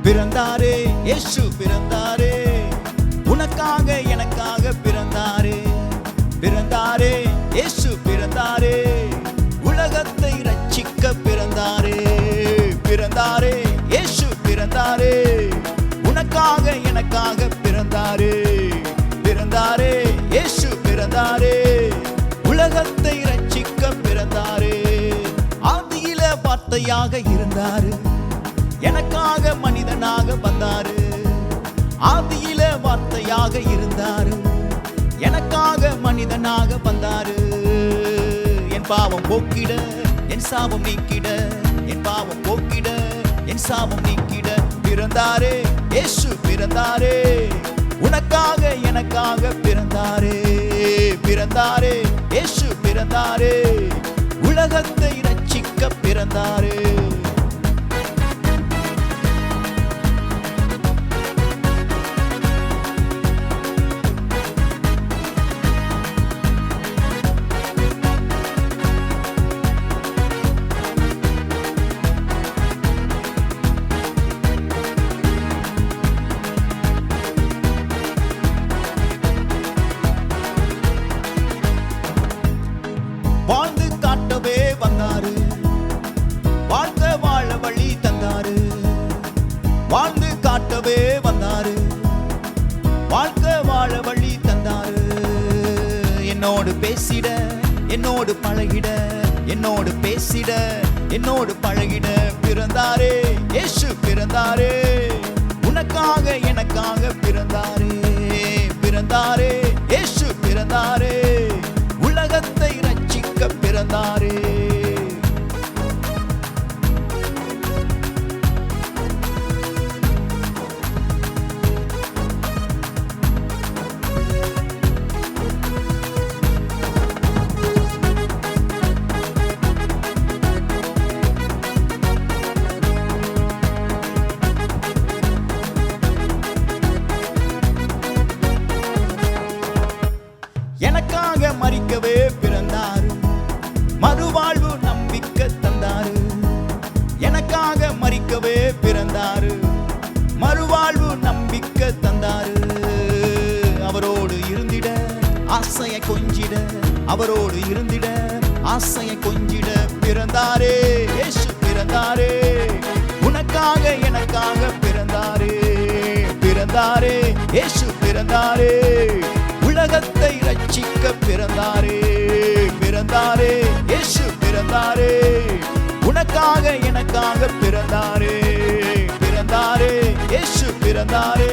பிறந்தாரே, இயேசு பிறந்தாரே, உனக்காக எனக்காக பிறந்தாரே. பிறந்தாரே, இயேசு பிறந்தாரே, உலகத்தை ரட்சிக்க பிறந்தாரே. பிறந்தாரே, இயேசு பிறந்தாரே, உனக்காக எனக்காக பிறந்தாரே. பிறந்தாரே, இயேசு பிறந்தாரே, உலகத்தை ரட்சிக்க பிறந்தாரே. ஆதியில வார்த்தையாக இருந்தாரு, எனக்காக மனிதனாக வந்தாரு. ஆதியில வார்த்தையாக இருந்தாரு, எனக்காக மனிதனாக வந்தாரு. என் பாவம் போக்கிட, என் சாபம் நீக்கிட, என் பாவம் போக்கிட, என் சாபம் நீக்கிட பிறந்தாரே, இயேசு பிறந்தாரே, உனக்காக எனக்காக பிறந்தாரே. பிறந்தாரே, இயேசு பிறந்தாரே, உலகத்தை ரட்சிக்க பிறந்தாரே. வாழ்ந்து காட்டவே வந்தாரு, வாழ்க்கை வாழ வழி தந்தாரு. வாழ்ந்து காட்டவே வந்தாரு, வாழ்க்கை வாழ வழி தந்தாரு. என்னோடு பேசிட, என்னோடு பழகிட, என்னோடு பேசிட, என்னோடு பழகிட பிறந்தாரே, இயேசு பிறந்தாரே, உனக்காக எனக்காக பிறந்தாரே. பிறந்தாரே, இயேசு பிறந்தாரே, உலகத்தை ரட்சிக்க பிறந்தாரே. எனக்காக மரிக்கவே பிறந்தாரு, மறுவாழ்வு நம்பிக்கை தந்தாரு. எனக்காக மரிக்கவே பிறந்தாரு, மறுவாழ்வு நம்பிக்கை தந்தாரு. அவரோடு இருந்திட ஆசையை கொஞ்சிட, அவரோடு இருந்திட ஆசையை கொஞ்சிட பிறந்தாரே, இயேசு பிறந்தாரே, உனக்காக எனக்காக பிறந்தாரே. பிறந்தாரே, இயேசு பிறந்தாரே, உலகத்தை ரட்சிக்க பிறந்தாரே. பிறந்தாரே, இயேசு பிறந்தாரே, உனக்காக எனக்காக பிறந்தாரே. பிறந்தாரே, இயேசு பிறந்தாரே,